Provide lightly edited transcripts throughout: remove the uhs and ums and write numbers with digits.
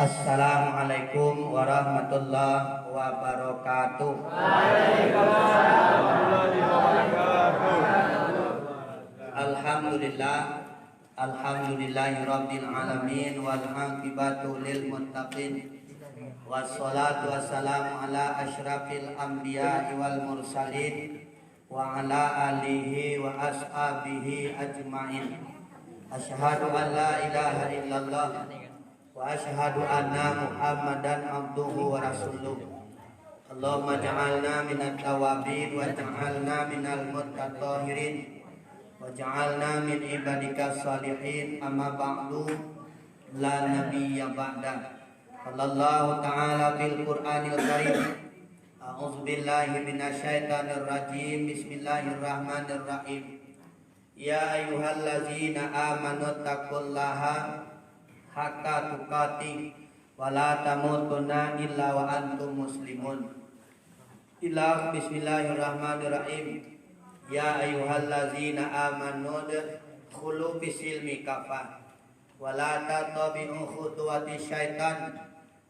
Assalamualaikum warahmatullahi wabarakatuh. Waalaikumsalam warahmatullahi wabarakatuh. Alhamdulillahirabbil alamin wal aqibatu lil muttaqin. Wassalatu wassalamu ala asyrafil anbiya'i wal mursalin wa ala alihi wa ashabihi ajmain. Asyhadu an la ilaha illallah wa asyhadu anna Muhammadan abduhu wa rasuluh. Allahumma ja'alna minat tawabin wa ja'alna minal mutatahhirin wa ja'alna min ibadika salihin. Amma ba'du, la nabiyya ba'da. Sallallahu ta'ala bil Qur'anil karim. A'udzu billahi minasyaitonir rajim. Bismillahirrahmanirrahim. Ya ayyuhallazina amanu taqullaha haqqa tuqatih wa la tamutunna illa wa antum muslimun. Ila bismillahirrahmanirrahim. Ya ayyuhallazina amanu khulu bisilmi kafah wa la tattabi'u khutuwati syaitan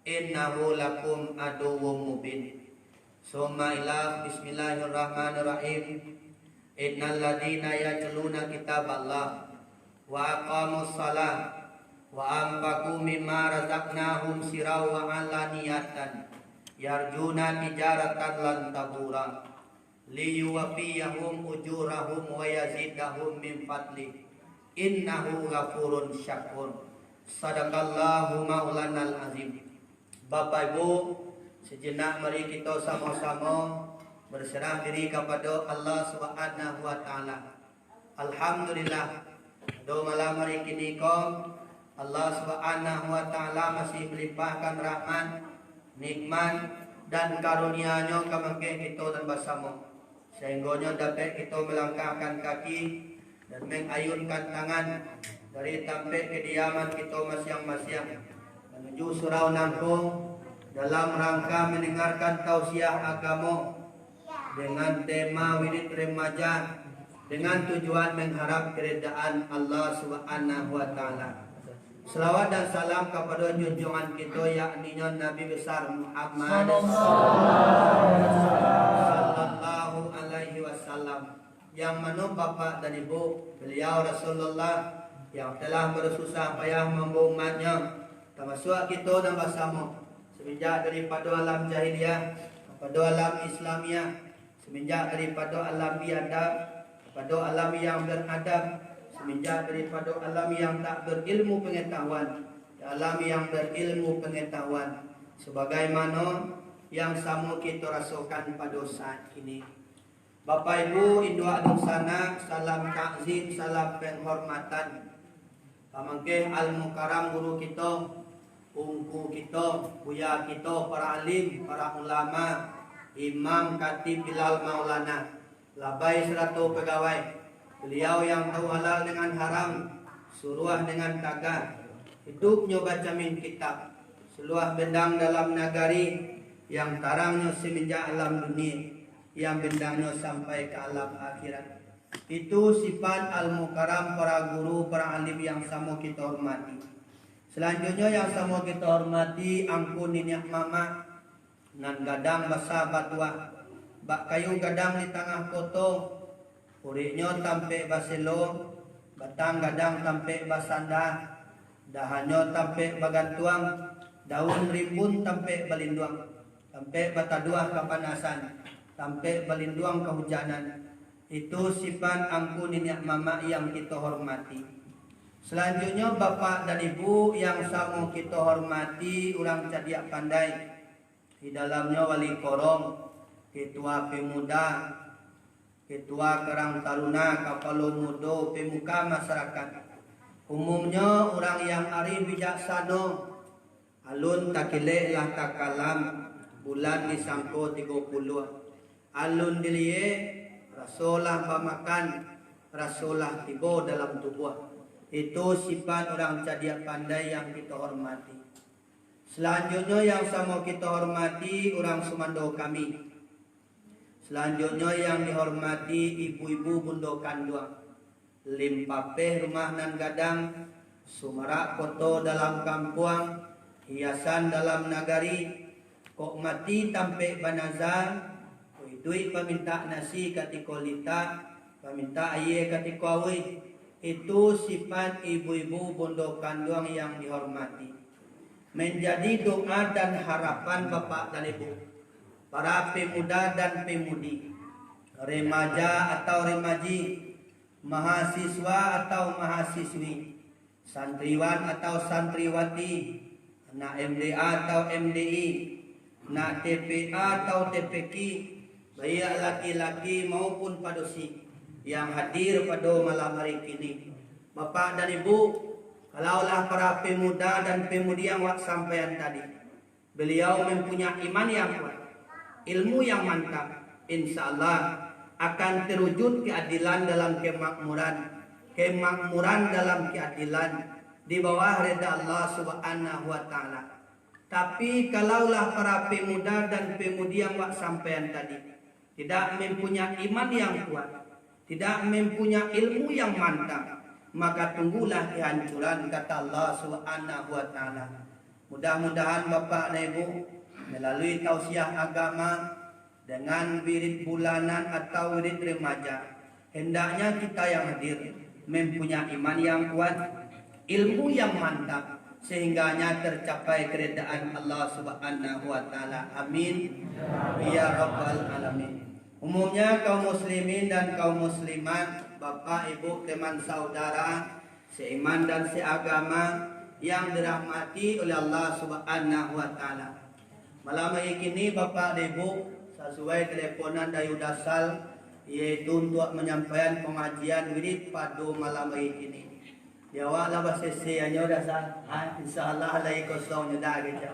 innahu lakum aduwwum mubin. Summa ila bismillahirrahmanirrahim. Innal ladzina yatluna kitaballah wa aqamus shalah wa anfaqu mimma razaqnahum sirran wa alaniyatan yarjuna tijaratan lan tabura liyuwaffiyahum ujurahum wa yazidahum min fadli innahu ghafurun syakur. Sadaqallahu maulanal azim. Bapak Ibu, sejenak mari kita sama-sama berserah diri kepada Allah Subhanahu wa taala. Alhamdulillah, do malam hari kini Allah Subhanahu wa taala masih melimpahkan rahmat, nikmat dan karunia-Nya kepada kita dan bersama. Sehingga dapat kita melangkahkan kaki dan mengayunkan tangan dari tempat kediaman kita masing-masing menuju surau Nampung dalam rangka mendengarkan tausiah agama dengan tema wirid remaja dengan tujuan mengharap keridaan Allah Subhanahu wa taala. Selawat dan salam kepada junjungan kita yakni Nabi besar Muhammad sallallahu alaihi wasallam, yang mana bapa dan ibu beliau Rasulullah yang telah bersusah payah membawa umatnya, termasuk kita dan bersama semenjak daripada alam jahiliyah kepada alam Islamiyah, semenjak daripada alam biadab kepada alam yang beradab, semenjak daripada alam yang tak berilmu pengetahuan ke alam yang berilmu pengetahuan, sebagaimana yang sama kita rasakan pada saat ini. Bapak Ibu, Indo Adusana, salam takzim, salam penghormatan. Pamangkeh al-mukaram guru kita, ungku kita, buya kita, para alim, para ulama, imam, katib, bilal, maulana, labai seratu pegawai. Beliau yang tahu halal dengan haram, suruah dengan kagak, hidupnya baca min kitab, seluah bendang dalam nagari, yang tarangnya semenjak alam dunia, yang bendangnya sampai ke alam akhirat. Itu sifat al-mukaram para guru, para alim yang sama kita hormati. Selanjutnya yang sama kita hormati angkun niyak mama nan gadang basa batua, bak kayu gadang di tengah koto, uriknya tampe baselo, batang gadang tampe basanda, dahannya tampe bagantuang, daun rimbun tampe balinduang, tampe bataduah kepanasan, tampe balinduang kehujanan. Itu sifat angkun niyak mama yang kita hormati. Selanjutnya bapak dan ibu yang sama kita hormati, orang cadiak pandai. Di dalamnya wali korong, ketua pemuda, ketua kerang taruna, kapalo mudo, pemuka masyarakat. Umumnya orang yang arif bijaksana, alun takile lah takalam, bulan disangko 30. alun dilie, rasulah pamakan, rasulah tibo dalam tubuh. Itu sifat orang cadia pandai yang kita hormati. Selanjutnya yang sama kita hormati orang Sumando kami. Selanjutnya yang dihormati ibu-ibu bundo kanduang. Limpapeh rumah nan gadang, sumarak foto dalam kampung, hiasan dalam nagari, kok mati tampe banazar, duit paminta nasi katiko lita, paminta aye katiko awi. Itu sifat ibu-ibu bundo kanduang yang dihormati. Menjadi doa dan harapan bapak dan ibu, para pemuda dan pemudi, remaja atau remaji, mahasiswa atau mahasiswi, santriwan atau santriwati, anak MDA atau MDI, anak TPA atau TPQ, baik laki-laki maupun padusi yang hadir pada malam hari ini. Bapak dan Ibu, kalaulah para pemuda dan pemudi yang sampaian tadi, beliau mempunyai iman yang kuat, ilmu yang mantap, insya Allah akan terwujud keadilan dalam kemakmuran, kemakmuran dalam keadilan di bawah reda Allah Subhanahu wa taala. Tapi kalaulah para pemuda dan pemudi yang sampaian tadi tidak mempunyai iman yang kuat, tidak mempunyai ilmu yang mantap, maka tunggulah kehancuran, kata Allah Subhanahu wa taala. Mudah-mudahan Bapak dan Ibu melalui tausiah agama dengan wirid bulanan atau wirid remaja, hendaknya kita yang hadir mempunyai iman yang kuat, ilmu yang mantap, sehingganya tercapai keridaan Allah Subhanahu wa taala. Amin ya rabbal alamin. Umumnya kaum muslimin dan kaum muslimat, bapak, ibu, teman saudara seiman dan seagama yang dirahmati oleh Allah Subhanahu wa taala. Malam hari ini bapak dan ibu, sesuai teleponan dari Udasal, yaitu untuk menyampaikan pengajian wirid pada malam hari ini. Ya wala basese anyo Udasal, insyaallah lagi kosong dah gitu.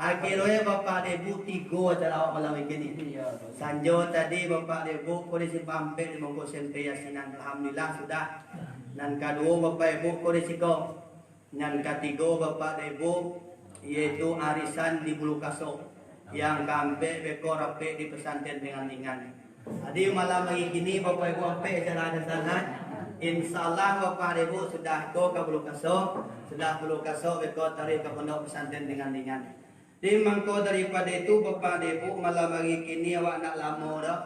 Akhirnya bapak ibu tiga acara awak malam ini. Sanjo tadi bapak ibu kondisi pampir di mongko sempe yasinan, alhamdulillah sudah. Dan kedua bapak ibu kondisi ko. Dan ketiga bapak ibu yaitu arisan di Bulu Kaso yang kampe beko rapi di pesantren dengan ringan. Jadi malam ini bapak ibu ampe acara ada sana. Insyaallah bapak ibu sudah go ke Bulu Kaso, sudah Bulu Kaso beko tarik ke pondok pesantren dengan ringan. Di mangko daripada itu bapak ibu malam hari kini awak nak lama dah.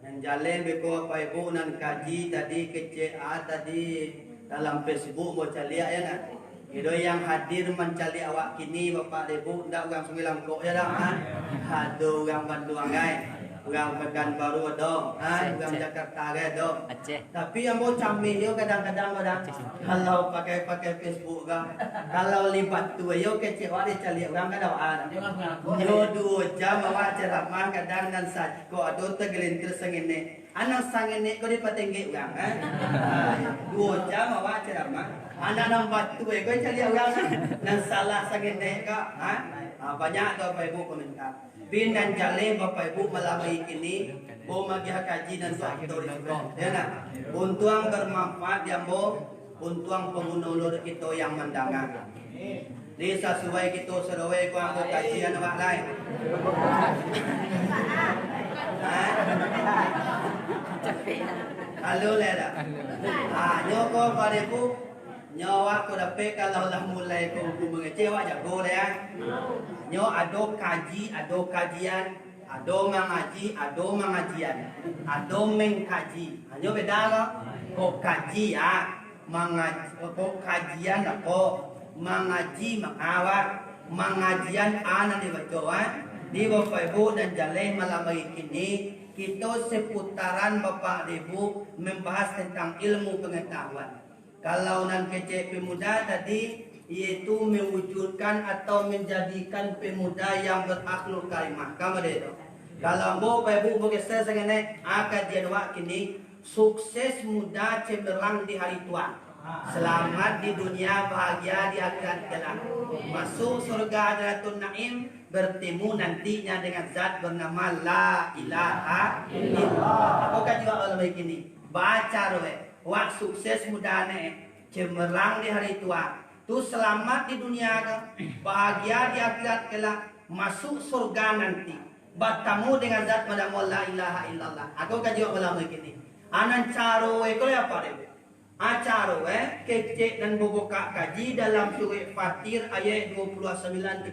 Dan jalan beko bapak ibu nan kaji tadi KCA tadi dalam Facebook baca lihat ya nak. Itu yang hadir mencari awak kini bapak ibu ndak orang Sembilan kok ya dah kan. Ada orang Bandung guys. Orang Pekanbaru ada, orang Jakarta ada. Tapi yang mau camih yo kadang-kadang ada. Kalau pakai Facebook kan, kalau libat tu yo kecewa dia cari orang kadang ada. Yo 2 jam awak ceramah kadang dan sajko ada tergelintir sengene. Anak sengene ko di patengge orang kan. 2 jam awak ceramah. Anak nang batu ko cari orang dan salah sengene ka. Banyak tu Bapak Ibu komentar. Bin dan jale Bapak Ibu malam ini bo magiha kaji dan faktor itu. Ya nak. Untuang bermanfaat yang bo, untuang pengunulur itu yang mendangar. Di sesuai kita sesuai ko ang kajian awak lain. Halo leda. Nyoko Bapak Ibu nyawa ko dapat kalau dah mulai kau mengecewa jago ya. Nyo ado kaji, ado kajian, ado mengaji, ado mengajian, ado mengkaji. Nyo beda kok. Kok kaji mengaji, kok kajian kok mengaji mengawat, mengajian nanti baca di Bapak Ibu dan jalan malam hari ini kita seputaran Bapak Ibu membahas tentang ilmu pengetahuan. Kalau nan kece pemuda tadi yaitu mewujudkan atau menjadikan pemuda yang berakhlak karimah. Kamu itu. Kalau Bapak Ibu bergeser sengene kajian wak kini sukses muda cemerlang di hari tua. Selamat di dunia, bahagia di akhirat kelak. Masuk surga Jannatul Naim, bertemu nantinya dengan zat bernama La ilaha illallah. Apakah juga Allah begini? Baca roe, wak sukses mudane, cemerlang di hari tua. Tu selamat di dunia, bahagia di akhirat kelak, masuk surga nanti. Bertemu dengan zat bernama La ilaha illallah. Apakah juga Allah begini? Anan caro ko apa deh? Acara kecek dan buka kaji dalam surah Fatir ayat 29-30.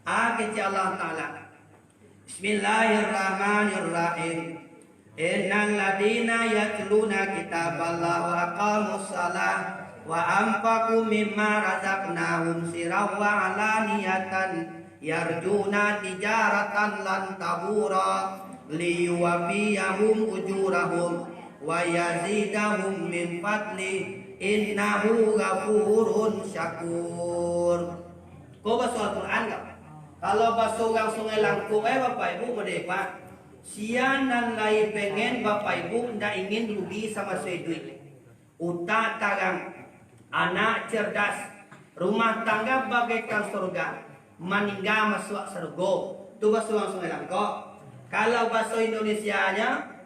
Kecek Allah Ta'ala. Bismillahirrahmanirrahim. Innal ladina yatluna kitaballah wa aqamus salah wa anfaqu mimma razaqnahum sirran wa alaniyatan yarjuna tijaratan lan tabura liyuwafiyahum ujurahum wa yazidahum min fadli innahu ghafurun syakur. Kau baca Al-Quran enggak? Kalau baca orang Sungai Langkung, Bapak Ibu merdeka. Sian dan lain pengen Bapak Ibu tidak ingin rugi sama duit. Utak tarang, anak cerdas, rumah tangga bagaikan surga, meninggal masuk surga. Itu bahasa orang Sungai Langkung. Kalau bahasa Indonesianya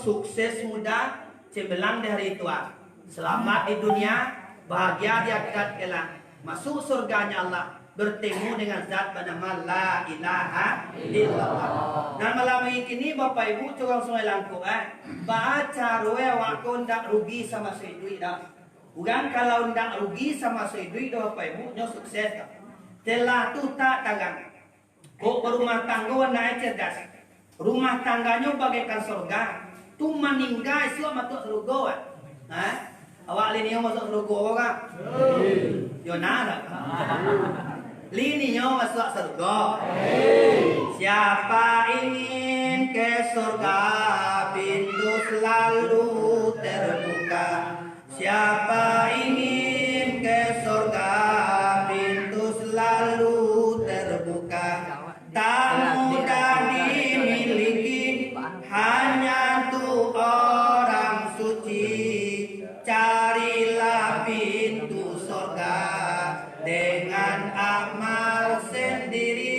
sukses muda, cemerlang di hari tua, selamat di dunia, bahagia di akhirat kelak, masuk surganya Allah, bertemu dengan zat bernama La ilaha illallah. Dan malam ini Bapak Ibu curang Sungai Langkung, baca roe waktu ndak rugi sama duit dah. Bukan kalau ndak rugi sama duit dah Bapak Ibu, nyo sukses dah. Telah tu tak tagang, kok berumah tangga naik cerdas. Rumah tangganya bagaikan surga. Tu meninggal esok masuk surga. Awak lini masuk surga orang. Yo nara. Lini masuk surga. Siapa ingin ke surga, pintu selalu terbuka. Siapa ingin ke surga, pintu selalu terbuka. Tak mudah dimiliki, hanya tu orang suci. Carilah pintu surga dengan amal sendiri.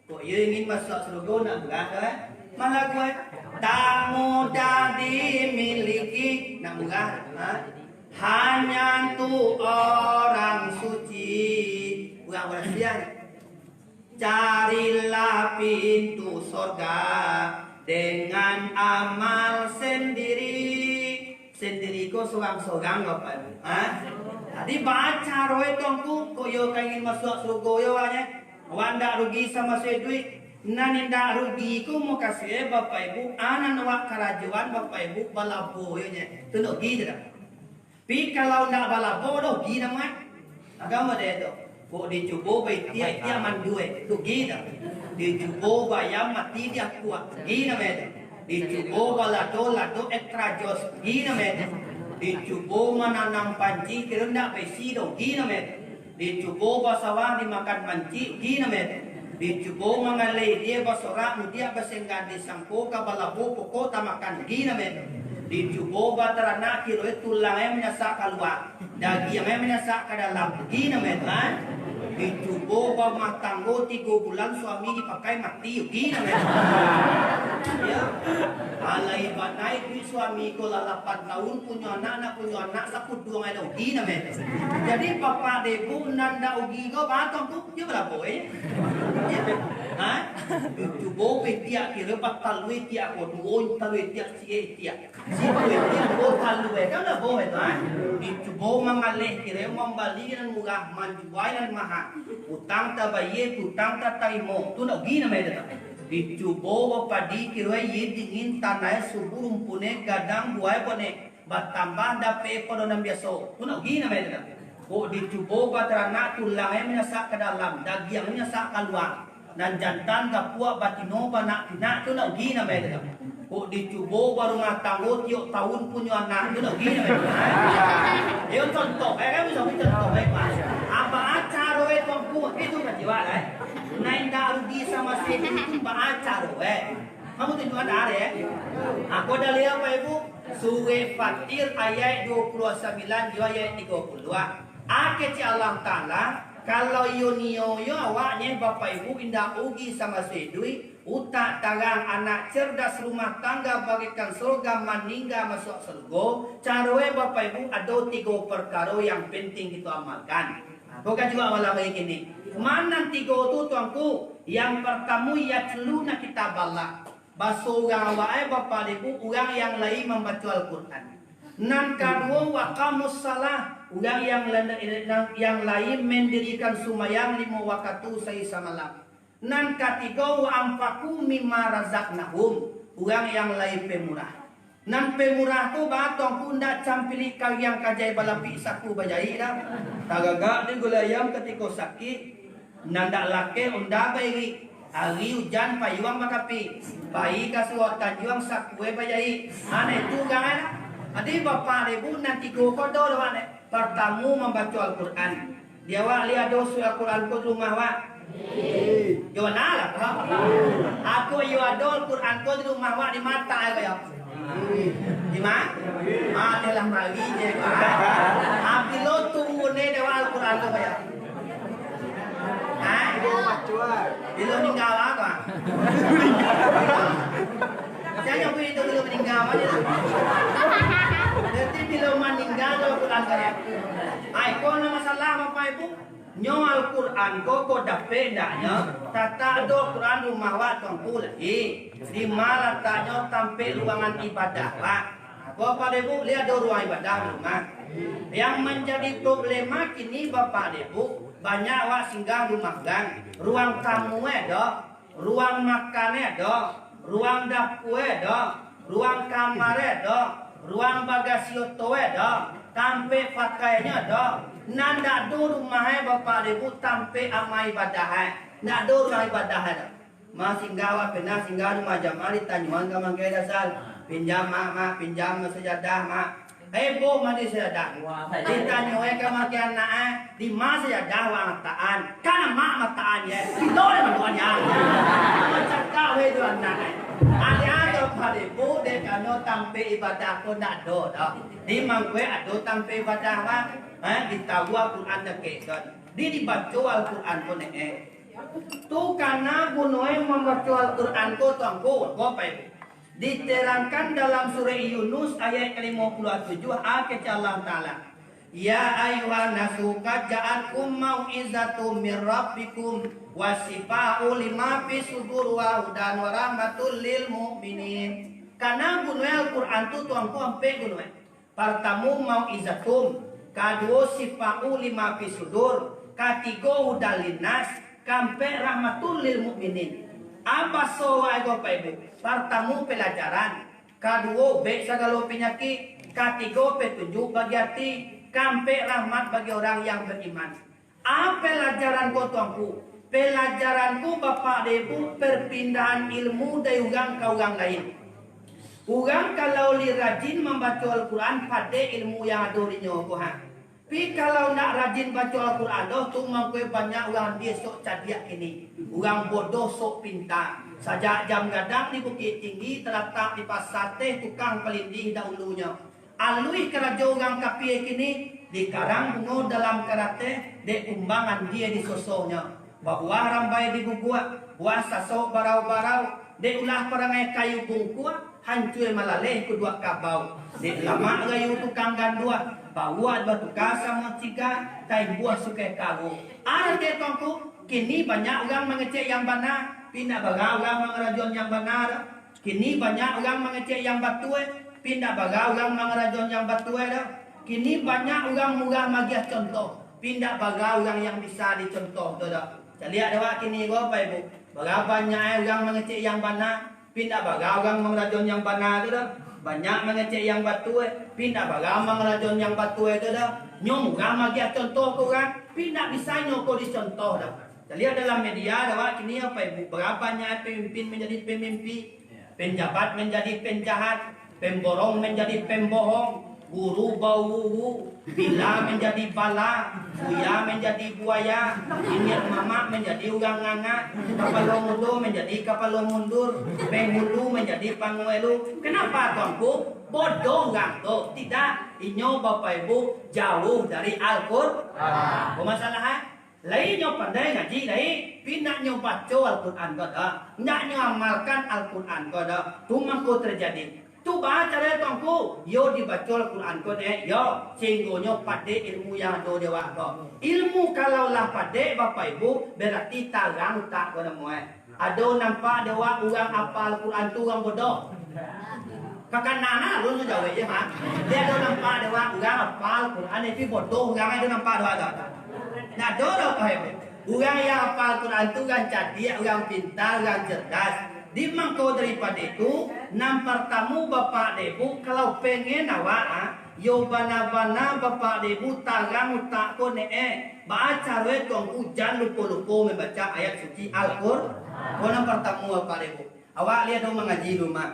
Kok you ingin masuk surga nak berat malah gue tak mudah dimiliki nak berat. Hanya tu orang suci. Bukan orang siang. Carilah pintu surga dengan amal sendiri. Sendiri ko sorang-sorang Bapak Ibu. Tadi baca roe tongku ko yo ingin masuk surga yo nya. Wanda rugi sama duit. Nani ndak rugi ko mau kasih Bapak Ibu anan wak kerajuan Bapak Ibu balabo yo nya. Tunduk gi dah. Pi kalau ndak balabo do gi namai. Agama dia tu. Kok dicoba baik dia mandue tu gina dicoba bayam mati dia kuat gina meda dicoba lado ekstra jos gina meda dicoba menanam panci kerenda besi do gina meda dicoba sawah dimakan panci gina meda dicoba mengalai dia basorak dia basenggan disangko kabalabu pokok tamakan gina meda dicoba terana kiro tulangnya menyasak keluar dagingnya menyasak ke dalam gina meda dicoba rumah tangga 3 bulan suami dipakai mati gina ya alai banai duit suami ko 8 tahun punya anak saput dua ada gina jadi papa debu nanda ugi ko batong ko dia berapa dicoba petia kira patalui tia ko duon talui tia si tia ko talui kan lah boh itu dicoba mengalih kira membali dan murah menjual dan mahal utang tabaye utang taimo tu nak gina meda dicoba padi kira ye dingin tanah subur pune gadang buai pone batambah dape podonam biasa tu nak gina meda kok dicoba terana tulangnya menyasak ke dalam dagingnya menyasak keluar dan jantan kapua batino banak tu nak gina meda kok dicoba rumah tangga tiap tahun punya anak tu nak gina meda dia contoh kan bisa contoh apa acara itu kan jiwa naik rugi sama si itu baca kamu tunjukkan ada ya aku ada lihat Pak Ibu Surah Fatir ayat 29 juga ayat 32. Akhirnya Allah Ta'ala kalau yo awaknya bapak ibu indah ugi sama sedui utak tarang anak cerdas rumah tangga bagikan surga maningga masuk surga. Caranya bapak ibu ada 3 perkara yang penting kita amalkan. Bukan juga malam ini. Mana 3 itu tuanku? Yang pertama ya celuna kitab Allah. Baso orang awak bapak ibu orang yang lain membaca Al-Quran. Nan kedua waqamus salah, orang yang lain mendirikan sumayang 5 waktu sehisa malam. Nan ketiga wa anfaqu mimma razaqnahum, orang yang lain pemurah. Nan pemurah tu batong kunda campili yang kajai balapi saku bajai dah. Tagagak di gulayam ketika sakit, nanda lake unda bayi. Hari hujan payuang makapi, bayi kasuatan juang sakue bajai. Ane itu kan? Adi bapak ibu nanti kodo lawan. Pertama membaca Al-Quran. Dia wa lihat dosa Al-Quran ko rumah wa. Yo nala kah? Aku yo ado Al-Quran ko di rumah wa di mata ay kaya. Di mana? Ada lah mari je. Abi lo tunggu ne dewa Al-Quran ko kaya. Bilo meninggal apa? Saya nyampe itu bilo meninggal aja. Jadi bilo meninggal Al-Quran kaya. Ay, kau na masalah apa ibu? Nyo Al-Quran ko dapat daknya. Tata do Quran rumah wa tuangku lagi. Di mana tanya tampil ruangan ibadah pak. Bapak ibu lihat do ruang ibadah rumah. Yang menjadi problema kini bapak ibu banyak wak singgah rumah gang. Ruang tamu ada, ruang makan ada, ruang dapur ada, ruang kamar ada, ruang bagasi oto ada, tampe pakainya ada. Nanda do rumah bapak ibu tampe ama ibadah. Ndak do rumah ibadah ada. Masih gawa pernah singgah rumah jamaah di Tanyuan kamang kaya dasal. Pinjam mak, pinjam sejadah mak. Bo mandi sejadah. Ditanya ke makian na di mas sejadah wang taan. Karena mak mataan ya. Itu yang menduanya. Macam kau itu anak. Ada pada ibu dek kano tampe ibadah ko nak do dah. Di mangkwe ado tampe ibadah mak. Ditahu Al-Quran dekekan. Di dibaca Al-Quran ko ne. Tu karena bunoe membaca Al-Quran ko tuangku. Apa ibu? Diterangkan dalam surah Yunus ayat ke-57 ayat Allah Ta'ala. Ya ayuhan nasu qad ja'akum mau'izatum mir rabbikum wasifa'u lima fi sudur wa hudan wa rahmatul lil mu'minin. Karena gunanya Al-Quran itu tuangku ampe gunanya. Pertama mau'izatum, kedua sifa'u lima fi sudur, ketiga hudan linnas, kampe rahmatul lil mu'minin. Apa soal ego ibu? Pertama pelajaran, kedua baik segala penyakit, ketiga petunjuk bagi hati, kampe rahmat bagi orang yang beriman. Apa pelajaran ko tuanku? Pelajaranku bapak ibu perpindahan ilmu dari orang ke orang lain. Orang kalau rajin membaca Al-Quran pada ilmu yang ada di nyawa. Tapi kalau nak rajin baca Al-Quran tu mungkin banyak orang dia sok cadiak ini. Orang bodoh sok pintar. Sajak jam gadang di Bukit Tinggi terletak di Pasar Teh tukang pelindih dahulunya. Alui kerja orang kapie kini di karang bunga dalam karate de umbangan dia di sosoknya. Bahwa rambai di gugua, buah sasok barau-barau, de ulah perangai kayu bungkua, hancur malaleh kedua kabau. De lama gayu tukang gandua. Bawa batu kasam tiga, tai buah sukai kagu. Ada dia tongku, kini banyak orang mengecek yang benar, pindah baga orang mengerajon yang benar. Kini banyak orang mengecek yang batue, pindah baga orang mengerajon yang batue dah. Kini banyak orang murah magiah contoh, pindah baga orang yang bisa dicontoh tu dah. Lihat dah kini gua apa ibu? Baga banyak orang mengecek yang benar, pindah baga orang mengerajon yang benar tu dah. Banyak mengecek yang batu pindah bagamang rajon yang batu itu dah. Nyom gama dia contoh ko kan, pindah bisa nyoko di contoh dah. Lihat dalam media dah kini apa ibu? Berapanya pemimpin menjadi pemimpi, penjabat menjadi penjahat, pemborong menjadi pembohong, guru bau, bila menjadi bala, buaya menjadi buaya, ini mama menjadi ugang nganga, kapal mundur menjadi kapal mundur, penghulu menjadi panguelu. Kenapa tuanku? Bodoh enggak tuh? Tidak. Inyo bapak ibu jauh dari Al-Quran. Masalah lainnya pandai ngaji lain, pinaknya baca Al-Quran kada, naknya amalkan Al-Quran kada, tumangku terjadi. Tu baca cara tuanku, yo dibaca Al-Quran kada, yo sehinggonya pada ilmu yang ada dewa kau. Ilmu kalau lah pada bapak ibu berarti tarang tak kada muai. Ada nampak dewa orang apa Al-Quran tu orang bodoh. Kakak nana lu jawab je ha. Dia ada nampak dewa orang apa Al-Quran itu bodoh, orang ada nampak dewa ada. Nah, dodo apa? Orang yang hafal Quran itu kan cerdik, orang pintar, orang cerdas. Di mangkau daripada itu, nampar tamu bapak debu kalau pengen awak, yo bana-bana bapak debu tarang utak ko baca we tong hujan lupa-lupa membaca ayat suci Al-Qur'an. Ko nampar tamu bapak debu. Awak lihat dong mengaji rumah.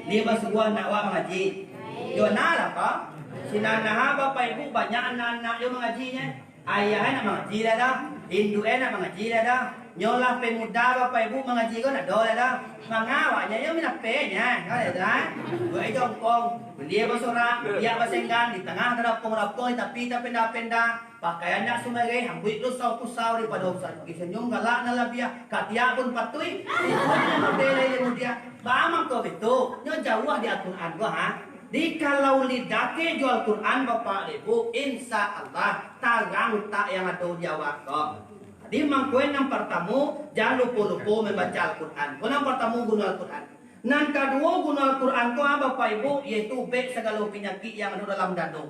Dia bersuah nak awak mengaji. Yo nak apa? Sinanaha bapak ibu banyak anak-anak yo mengajinya. Ayah nak mengaji dah, Hindu nak mengaji dah, nyolah pemuda bapak ibu mengaji kan ada dah, mengawaknya yang minat penya, kan dah, buat jongkong, dia bersorak, dia bersenggan di tengah terapung-rapung tapi penda-penda, pakaiannya sebagai hambui lusau-kusau daripada usah, senyum galak nalar dia, katia pun patui, itu model dia, bamang kau itu, nyo jauh di Al-Quran gua ha. Di kalau lidake jual Quran bapak ibu, insya Allah tarang tak yang ada jawab kok. Di mangkuen yang pertama jangan lupa-lupa membaca Al-Quran. Yang pertama guna Al-Quran. Yang kedua guna Al-Quran ko bapak ibu yaitu ubek segala penyakit yang ada dalam dada.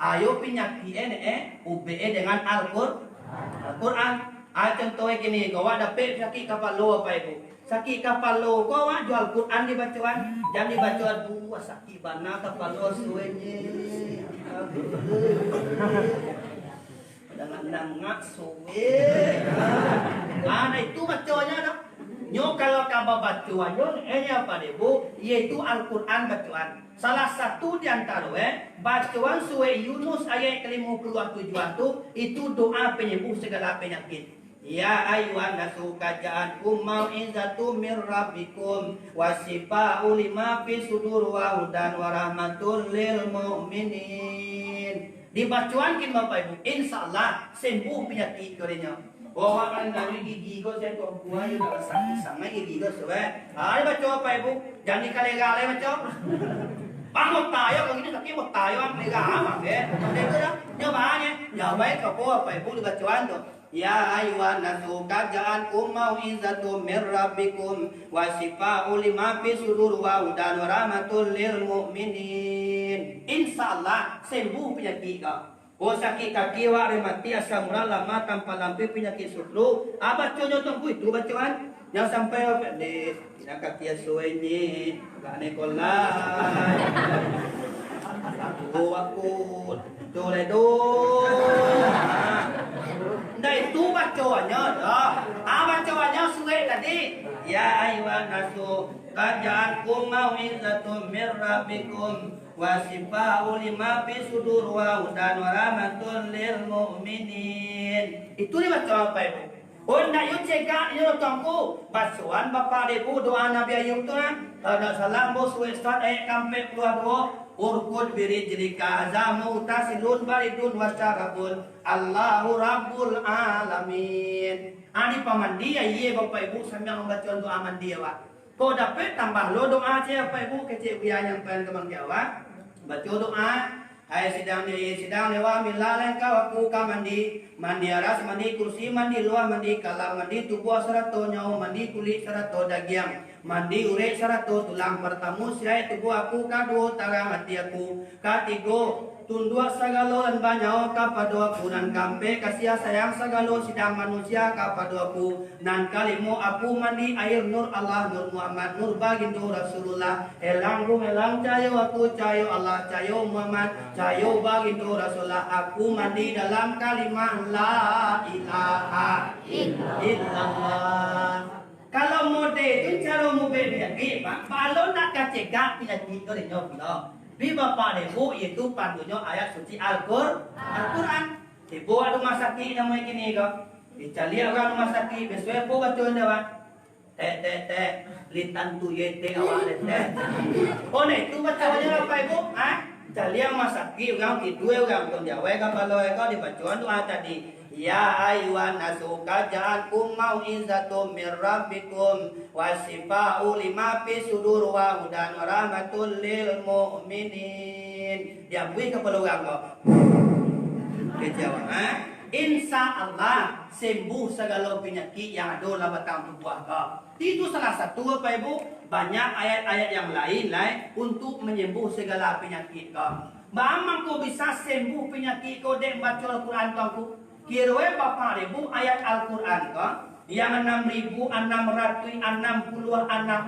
Ayo penyakit ini ubek dengan Al-Quran. Contohnya gini, kau ada sakit kepala bapak ibu. Sakit kepala kau jual Quran dibacaan, jangan dibacaan buah sakit bana kepala suenya. Dengan nangak suwe. Nah itu bacanya dah. Nyo kalau kabar bacaan nyo apa deh bu? Yaitu Al-Quran bacaan. Salah satu di antara bacaan suwe Yunus ayat ke-57 itu doa penyembuh segala penyakit. Ya ayuhan nasu kaja'ankum mau'izatu mir rabbikum wasifa'u lima fi sudur wa hudan wa rahmatul lil mu'minin. Dibacuankin Bapak Ibu, insyaallah sembuh penyakit korenya. Bawa kan dari gigi ko saya tuan buah yang dah sakit sangat gigi ko sebab. Baca Bapak Ibu, jangan dikale-kale baca. Bangun tayo kalau ini sakit mau tayo ang lega ya. Itu dah nyobanya. Nyobain ke Bapak Ibu dibacuan tu. Ya ayuhan nasu kaja'ankum mau'izatu mir rabbikum wasifa'u lima fi sudur wa hudan wa rahmatul lil mu'minin. Insyaallah sembuh penyakit kau. Oh sakit kaki wa remati asam urat lama tanpa lampu penyakit sutru. Baca contoh itu bacaan yang sampai di tidak kaki asuai ni gak nekolai. Aku toledo. Nah itu bacaannya dah. Bacaannya suwe tadi. Ya ayuhan nasu kaja'ankum mau'izatun mir rabbikum wasifa'u lima fi sudur wa hudan wa rahmatul lil mu'minin. Itu dibaca apa Ibu? Oh nak yuk cekak yuk tongku. Bacaan Bapak Ibu doa Nabi Ayub tu kan. Nak salam bos Ustaz ayat kampe keluar doa. Urkud birijlika azamu tasilun baridun wasyarabun Allahu Rabbul Alamin. Ini pamandi ya iya Bapak Ibu sambil membaca doa mandi ya Pak. Kau dapat tambah lo doa aja Bapak Ibu kecil biaya yang pengen teman jawab. Baca doa. Hai sidang dewa milalen kau aku mandi aras mandi kursi mandi luar mandi kalam mandi tubuh serato nyawa mandi kulit serato daging mandi urek serato tulang pertama sirai tubuh aku kado tarang hati aku katigo tunduk segala dan banyak kepada aku nan kampe kasih sayang segala sidang manusia kepada aku nan kalimu aku mandi air nur Allah nur Muhammad nur baginda Rasulullah elang cayo aku cayo Allah cayo Muhammad cayo baginda Rasulullah aku mandi dalam kalimat la ilaha illallah. Kalau mode itu cara mube penyakit, Pak. Kalau nak kacegak penyakit itu dia bilang. Di bapak ibu itu pandunya ayat suci Al-Quran. Ibu ada rumah sakit yang mau kini kau. Dicari orang rumah sakit besok ibu baca jawab. Teh litan tu yete awak teh. Oh nih itu bacanya apa ibu? Cari rumah sakit orang tidur orang pun jawab kalau kau dibaca doa tadi. Ya ayuhan nasu kaja'akum mau'izatum min rabbikum wasifa'u lima fi sudur wa hudan wa rahmatul lil mu'minin. Dia beri kepada orang kau. Kejawab, insya Allah sembuh segala penyakit yang ada dalam batang tubuh kau. Itu salah satu apa ibu? Banyak ayat-ayat yang lain untuk menyembuh segala penyakit kau. Bagaimana kau bisa sembuh penyakit kau dengan baca Al-Quran kau? Kira bapak ibu ayat Al-Quran kau yang 6.666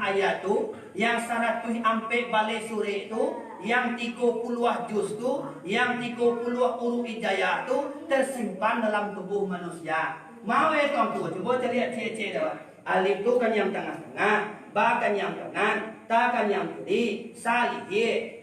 ayat tu, yang 100 ampe balik surat tu, yang 30 juz tu, yang 30 huruf hijayah tu tersimpan dalam tubuh manusia. Mau tuan tu, coba lihat cek-cek dah. Alif tu kan yang tengah-tengah, ba kan yang kanan, ta kan yang kiri, salih,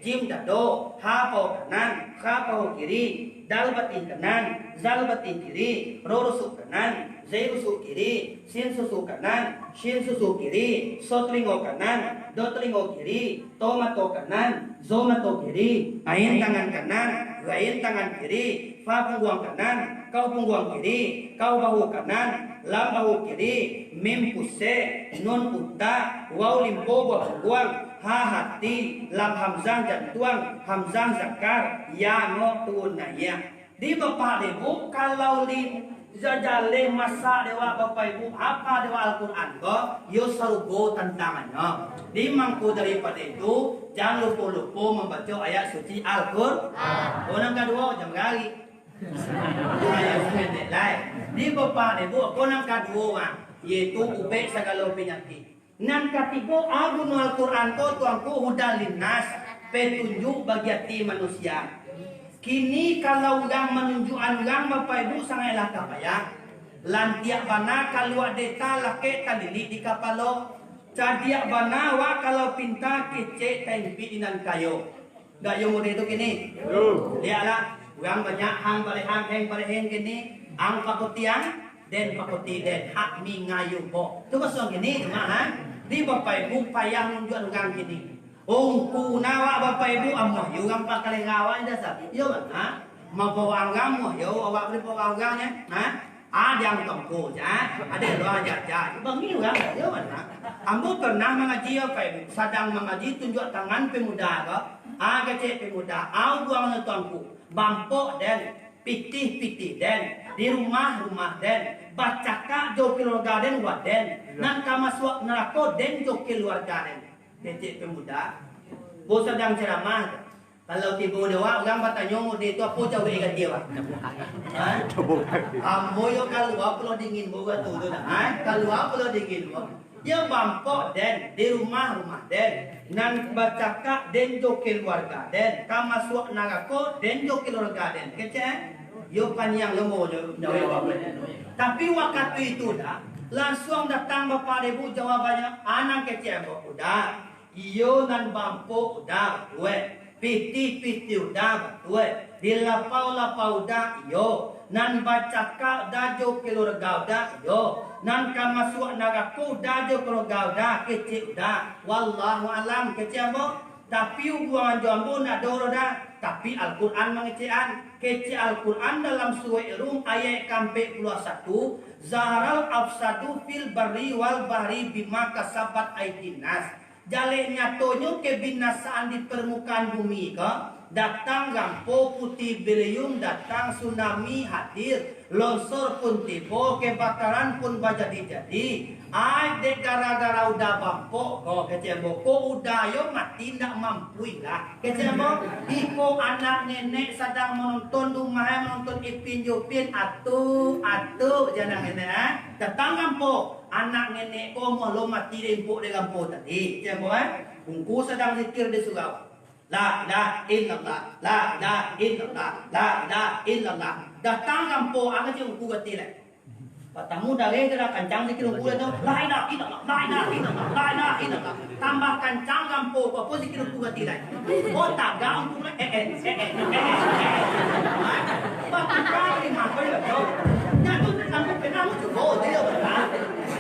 jim dado, ha pau kanan, kha pau kiri, dal batin kanan, zal batin kiri, ro rusuk kanan, zai rusuk kiri, sin susuk kanan, shin susuk kiri, so telingo kanan, do telingo kiri, to mato kanan, zo mato kiri, ain tangan kanan, gain tangan kiri, fa punggung kanan, kau punggung kiri, kau bahu kanan, lam bahu kiri, mim puse, nun uta, waw limpo buang, ha hati, lam hamzah jantuang, hamzah zakar, ya no tunaya. Di bapak ibu kalau li jajale masa dewa bapak ibu apa dewa Al-Quran kok yo sarugo tantangannya. Di mangku daripada itu jangan lupa membaca ayat suci Al-Quran. Orang kedua jam kali. Di bapak ibu orang kedua yaitu ubek segala penyakit. Nan ketiga agun Al-Quran ko tuangku hudalin nas petunjuk bagi hati manusia. Kini kalau orang menunjuk orang bapak ibu sangatlah kapaya. Lantiak bana kalau deta lake talili di kapalo. Cadiak bana wa kalau pinta kece tempi inan kayo. Gak yung udah itu kini. Lihatlah orang banyak hang balik hang kini. Ang pakutian den pakuti den hak mi ngayu po. Tu pasal gini cuma di bapak ibu payah nunjuk orang kini. Ongku nawa bapak ibu amoh yo gampa kali ngawan dah sabi. Yo mana? Mau bawa angam yo awak beli bawa angamnya. Ada yang tongko ja, ada doa jaja. Bangi orang yo mana? Ambo pernah mengaji apa ibu? Sedang mengaji tunjuk tangan pemuda ke? Kecil pemuda. Au buang tongku. Bampok dan pitih dan di rumah dan bacaka jo keluarga den waden nan kamasuk neraka den jo keluarga den. Kecil pemuda, bos sedang ceramah. Kalau tiba dewa, orang bertanya dia itu apa jauh dengan dia? Amboyo kalau pulau dingin buat tu dah. Kalau pulau dingin buat, dia bampok den di rumah den. Nan bacaka den jo keluarga den. Kamasuk neraka den jo keluarga den. Kecil, yo panjang lemo jawab. Tapi waktu itu dah langsung datang bapak ibu jawabannya anak kecil udah. Iyo nan bampo udah betul, piti udah betul, dilapau udah iyo, nan bacaka udah jo keluarga udah iyo, nan kamasuk nagaku udah jo keluarga udah kecil udah, wallahu alam kecil bo, tapi hubungan jambu nak doro dah, tapi Al-Quran mengecean, kecil Al-Quran dalam surah Rum ayat kampe 21, zaharal afsadu fil barri wal bahri bima kasabat aidinas. Jale nyatonya kebinasaan di permukaan bumi ke datang gampo putih beliung datang tsunami hadir longsor pun tiba kebakaran pun jadi ada gara-gara udah bampo kok kecil boko udah yo mati ndak mampu lah kecil iko anak nenek sedang menonton rumah menonton Ipin Jopin atu jangan nenek datang gampo anak nenek ko mau lo mati rempo de gampo tadi kecil bungku sedang zikir di surau. La ilaha illallah, la ilaha illallah, la ilaha illallah. Datang kampo angkat je uku gati le. Patamu dah le dah kencang sikit uku le tu. La ilaha illallah, la ilaha illallah, la ilaha illallah. Ta tambah kencang gampo apa zikir ku tidak. Oh tagang ku Bakit kali makoy ba? Nyato nang penamu tu go dia ba.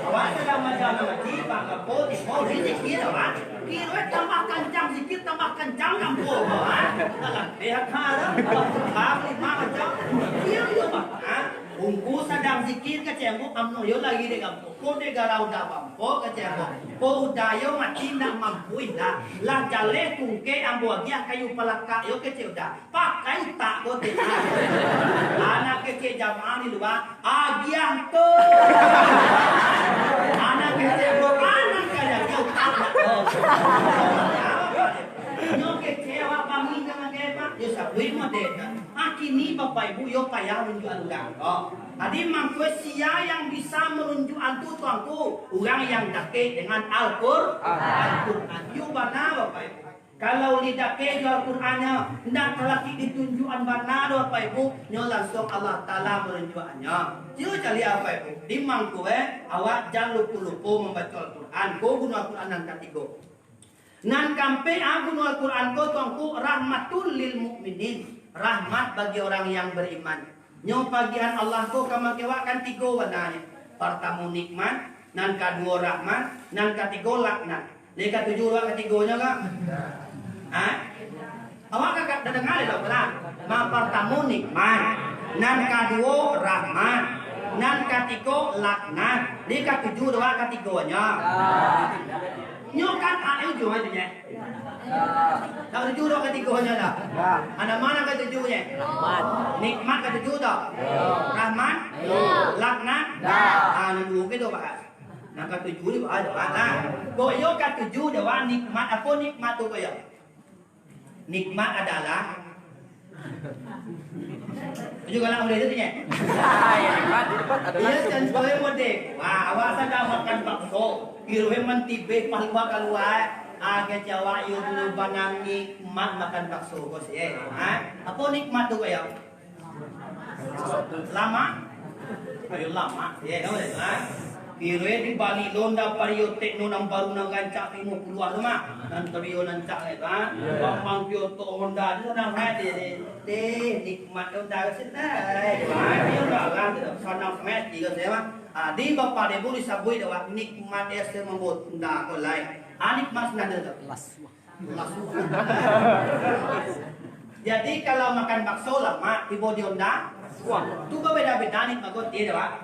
Awak sedang macam majiba gampo di mau zikir ba. Kiro tambah kencang zikir tambah kencang gampo ba. Alah lihat hara. Bakit macam kiro ba? Ungku sedang zikir ke cembo amno yo lagi de gampo ko de garau da bampo ke cembo ko udayo mati nak mampu ida la jale tungke ambo dia kayu palaka yo ke ceuda pakai tak ko te anak ke jamaah ni luar agiah to anak ke cembo anak kada yo tak yo ke cewa kami dengan kepa yo sabui mo de Kini Bapak Ibu yo payah menunjuk orang. Tadi mangko sia yang bisa menunjuk antu tuangku orang yang dake dengan Al-Qur'an. Yo bana Bapak Ibu. Kalau lidah ke Al-Qur'annya ndak telaki ditunjukan bana Bapak Ibu, nyo langsung Allah Taala menunjukannya. Yo cali apa Ibu? Di mangko awak jangan lupa-lupa membaca Al-Qur'an. Ko guna Al-Qur'an nan katigo. Nan kampe guna Al-Qur'an ko tuangku rahmatul lil mukminin. Rahmat bagi orang yang beriman. Nyo bagian Allah ko kamakewakan tiga warnanya. Pertama nikmat, nan kedua rahmat, nan ketiga laknat. Ni ketujuh orang ketiganya kak? Awak kakak dengar ya lah. Ma pertama nikmat, nan kedua rahmat, nan ketiga laknat. Ni ketujuh orang ketiganya. Nyo kan ayo jual dia. Nak tujuh dah ketiganya dah. Ada mana ketujuhnya? Nikmat ketujuh dah. Rahmat? Laknat? Nak dua ke dah bahas. Nak ketujuh ni bahas dah. Kau yo ketujuh dah nikmat apa nikmat tu kaya? Nikmat adalah juga nak boleh tu ni. Nikmat di depan adalah. Ia contohnya model. Wah, awak sedang makan bakso. Kira mentibe palwa keluar. Agak Jawa yo dulu banang nikmat makan bakso bos Apa nikmat tu kaya? Lama? Ayo lama. Tahu tak? Kira di Bali londa pariyo tekno nang baru nang gancak 50 rumah. Nan teriyo nan cak kan. Bang Kyoto Honda tu nang hai de nikmat londa senai. Dia dalam sana met tiga sewa. Di bapa de buri sabui dah nikmat dia semua bunda ko lain. Nikmat nada tu. Jadi kalau makan bakso lama tiba di Honda. Tu beda-beda nikmat ko dia dah.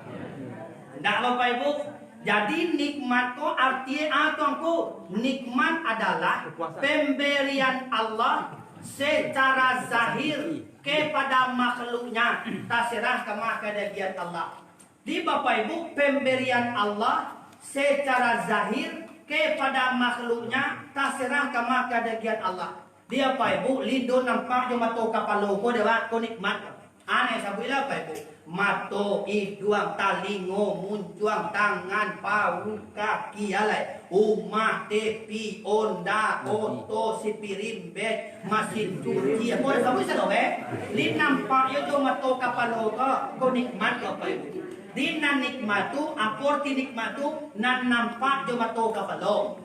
Ndak Bapak Ibu. Jadi nikmat ko artinya tuanku nikmat adalah pemberian Allah secara zahir kepada makhluknya terserah kepada giat Allah. Di Bapak Ibu pemberian Allah secara zahir kepada makhluknya terserah kepada giat Allah. Dia Bapak Ibu lindo nampak jo mato kapalo ko dewa ko nikmat. Aneh sabuila Bapak Ibu. Mato, hidung, talingo, muncuang, tangan, paru, kaki, alai, rumah, tepi, onda, oto, sipirin, bed, mesin cuci, apa dah sabui sado Li nampak yo jo mato kapalo ko nikmat ko pa ibu. Di nan nikmat tu, aporti nikmat tu, nan nampak jo mato kapalo.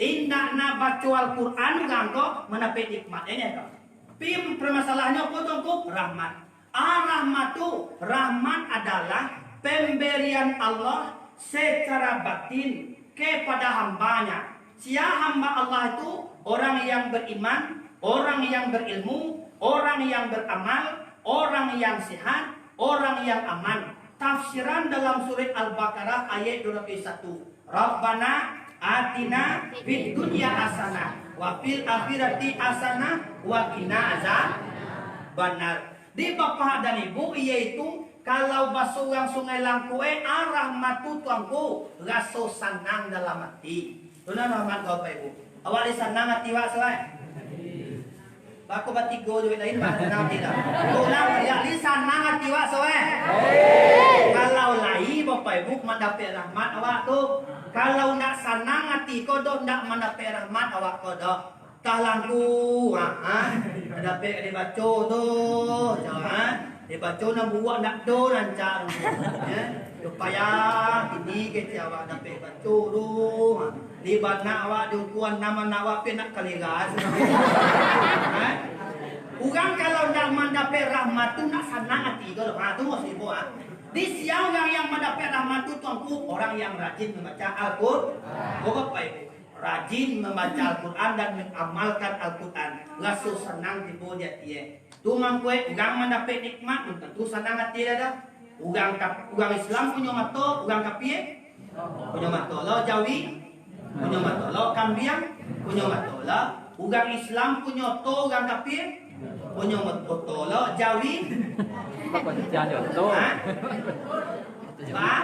Indah na baca Al-Quran gangko menapik nikmat ini ko. Pim permasalahannya apa tu rahmat. Rahmat tu, rahmat adalah pemberian Allah secara batin kepada hambanya. Siapa hamba Allah itu? Orang yang beriman, orang yang berilmu, orang yang beramal, orang yang sehat, orang yang aman. Tafsiran dalam surat Al-Baqarah ayat 21. Rabbana atina fid dunya hasanah wa fil akhirati hasanah wa qina azabannar. Di Bapak dan Ibu yaitu kalau basuang sungai Langkue rahmat tu tuangku raso senang dalam hati. Tunan rahmat kau Bapak Ibu. Awali senang hati wa selai. Baku batigo duit lain mana tidak. Tunan ya li senang hati wa selai. Kalau lai Bapak Ibu mendapat rahmat awak tu. Kalau nak senang hati kau dok nak mendapat rahmat awak kau dok. Talangku, ada pek dia baca tu, jangan dia baca nak buat nak do rancang, supaya ini kita awak ada pek baca tu, Di bana awak dukuan nama awak penak kaligas. Ugang kalau nak mendapat rahmat tu nak senang hati kalau tu mesti buat. Di siang orang yang mendapat rahmat tu tuanku orang yang rajin membaca Al-Quran. Bapak Ibu, rajin membaca Al-Quran dan mengamalkan Al-Quran. Langsung senang tipu dia dia. Tu mangkue ugang mendapat nikmat tentu senang hati dah. Ugang Islam punya mata, ugang kafir punya mata. Lo Jawi punya mata. Lo Kambiang punya mata. Lo ugang Islam punya to, ugang kafir punya mata. Lo Jawi Bakwan jangan tu. Pak,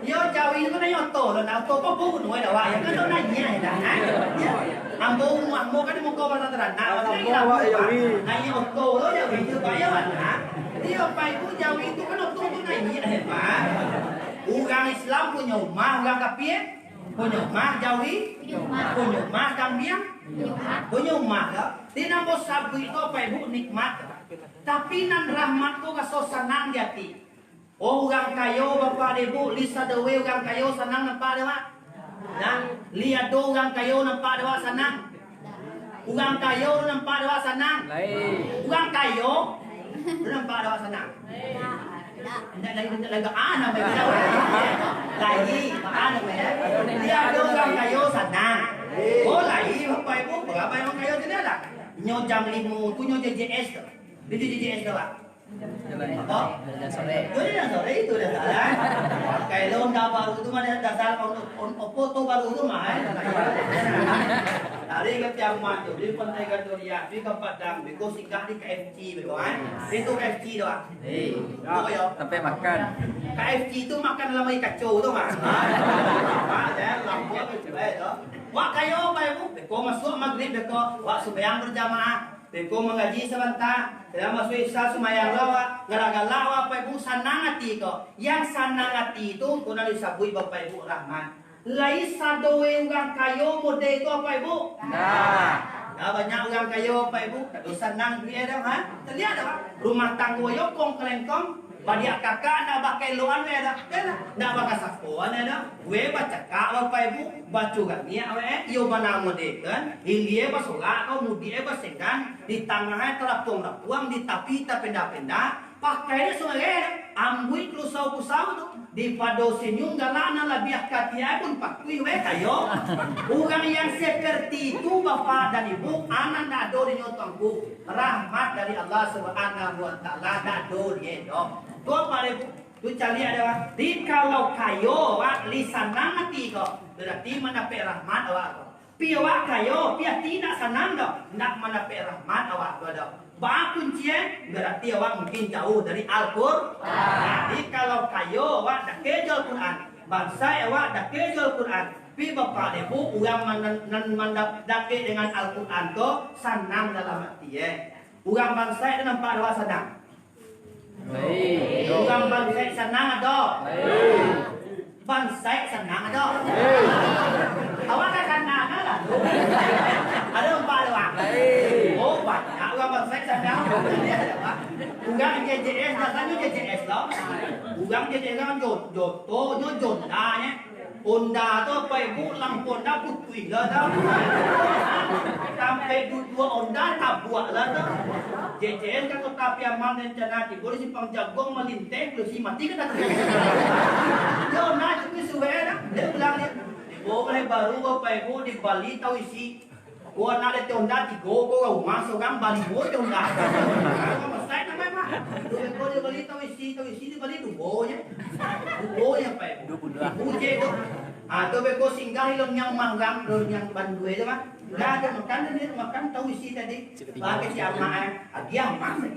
yo Jawi itu kan yo to, lo nak to kau pun nuai dah wah, yang kan lo nanya dah, ambo kan mau kau bahasa terana, nanya to lo Jawi itu bayar mana? Dia apa itu Jawi itu kan to tu nanya dah Pak. Orang Islam punya rumah, orang kafir punya rumah, Jawi punya rumah, Kambiang punya rumah dah. Di nama sabu itu apa ibu nikmat. Tapi nan rahmat tu kaso senang di hati. Oh orang kayo bapa ibu lisa dewe orang kayo senang nampak dewa. Dan lihat do orang kayo nampak dewa senang. Orang kayo nampak dewa senang. Orang kayo nampak dewa senang. Lagi anak mereka lagi anak mereka. Lihat do orang kayo senang. Oh lagi bapa ibu berapa orang kayo tidak ada. Nyo jam 5 punya JJS tu. Itu JJS tu Pak. Apa? Jalan sore itu dah salah. Kalau dah baru itu mana dasar foto baru itu mah. Hari ke tiap mat tu, di Pantai Gandoria, di Padang, di singgah di KFC betul kan? Itu KFC tu ah. Sampai makan. KFC tu makan dalam air kacau tu mah. Dah lama tu Wak kayo bayu, beko masuk maghrib beko, wak sembahyang berjamaah. Beko mengaji sebentar, dalam masuk isya sumayang lawa, ngaragalawa Bapak Ibu sanang hati ko. Yang sanang hati itu kuna disabui Bapak Ibu rahmat. Lai sadowe orang kayo mode itu Bapak Ibu. Nah, banyak orang kayo Bapak Ibu, kado sanang dia dah ha. Terlihat dah rumah tangga yo kong kelengkong. Badia kakak nak pakai luan dah. Nak pakai sakuan dah. We baca kak Bapak Ibu, baca gani awe yo bana mode kan. Hindia basola kau mudi basengan di tangah terapung-rapung di tapi penda-penda pakai semua ambui kusau-kusau tu di pado senyum galana labiah katia pun pakui we kayo. Orang yang seperti itu Bapak dan Ibu anak nak do di nyotongku rahmat dari Allah Subhanahu wa taala nak do dia dong. Tu apa Ibu? Tu cari ada di kalau kayo wa lisanan hati ko berarti mendapat rahmat awak ko. Piawak kayo pia tidak senang dok nak mendapat rahmat awak ko dok. Ba kuncian berarti awak mungkin jauh dari Al-Quran. Jadi kalau kayo awak dah kejol Quran, bangsa awak dah kejol Quran. Pi Bapak Ibu orang mendapati dengan Al-Quran tu senang dalam hati Orang bangsa itu nampak awak senang. Orang bangsa senang ada. Bangsa senang ada. Awak tak senang lah. Ada nampak awak. Oh banyak orang bangsa senang. Ugang JJS dasarnya JJS lah. Ugang JJS kan joto nyo jondanya. Onda tu apa Ibu lamponda putui lah dah. Sampai dua onda tak buat lah dah. JJS kan tapi aman dan canati boleh si pangjagong melinteh boleh si mati kan tak terjadi. Yo nak cuma suwe dah. Dia bilang dia. Boleh baru Bapak Ibu di Bali tahu isi. Gua nak ada onda tigo gua masuk kan Bali boy onda. Masai namanya mah. Gua di Bali tahu isi di Bali duo ya. Duo ya Pak. Duo je tu. Atau beko singgah ilon yang manggang yang bandue tu mah. Enggak ada makan dia makan tahu isi tadi. Pakai siapa dia masak.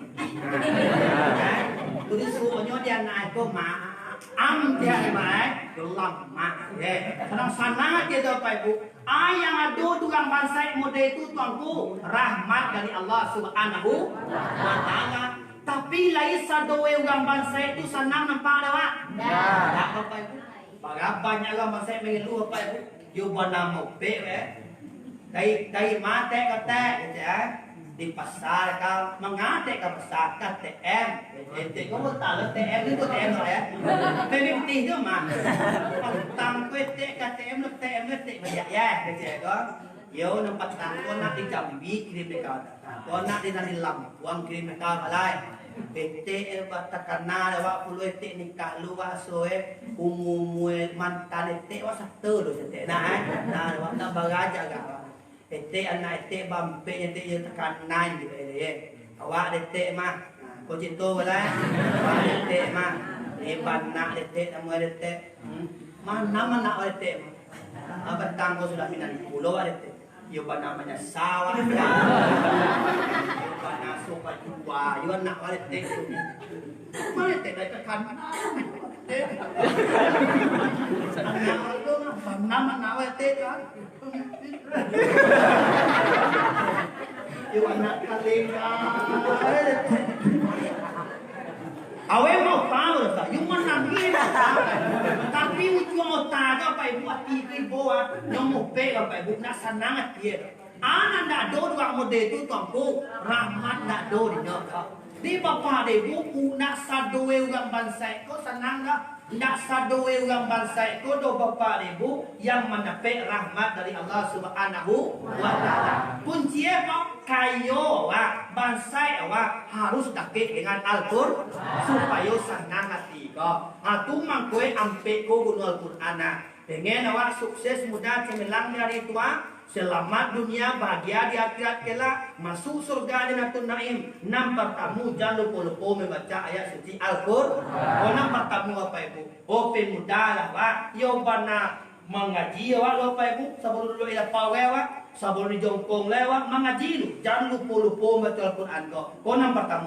Tulis suonya dia naik ko ma. Am dia mai gelap mak kadang sangat dia tu Pak Ibu yang ada tukang bangsa mode itu tuanku rahmat dari Allah Subhanahu wa taala tapi lain sadowe orang bangsa itu senang nampak dah tak Bapak Ibu banyak orang bangsa mengeluh Bapak Ibu yo bana mope dai mate kata di pasar kau mengatek ke pasar KTM ete kau mau tahu TM itu TM ya PBT itu mah tang kue KTM lu TM lu banyak ya kecil kau yo nampak tang kau nak di Jambi kirim kau kau nak di Lampung kirim kau malai ete batakana lewa puluh ete nikah lu wasoe umumue mantan ete wasatu lu ete nah lewa tak baraja kau ete anak ete bampe ete yang tekanan gitu ya awak ete mah kau cinta boleh awak ete mah bana ete nama ete mana ete mah betang kau sudah minat pulau ete yo namanya sawah bana sopa jua yo anak ete mana ete dari tekanan anak itu nama ete kan Yung anak kalinga. Awe mau tahu sa, yung manangin tapi ujung otak apa ibu ati bawa nyomok pe apa ibu nak sanangat dia. Anak nak do dua mode itu tuanku rahmat nak do di nyok. Di bapa de buku nak sadoe orang bangsa ko senang dah. Nak sadoe orang bangsa ko do bapa de bu yang mendapat rahmat dari Allah Subhanahu wa taala. Kunci apa? Kayo wa bangsa wa harus dekat dengan Al-Qur'an supaya senang hati ko. Atu mangkoe ampe ko gunul Al-Qur'an. Dengan awak sukses mudah cemerlang dari tua selamat dunia, bahagia di akhirat kelak, masuk surga Jannatul Naim. Nampak tamu jangan lupa membaca ayat suci Al-Qur'an. Oh, nampak tamu apa ibu? Oh, pemuda lah, Pak. Yo bana mengaji awak lupa ibu. Sebelum dulu ila pawe awak, sebelum di jongkong lewat mengaji lu. Jangan lupa membaca Al-Qur'an kok. Oh, nampak tamu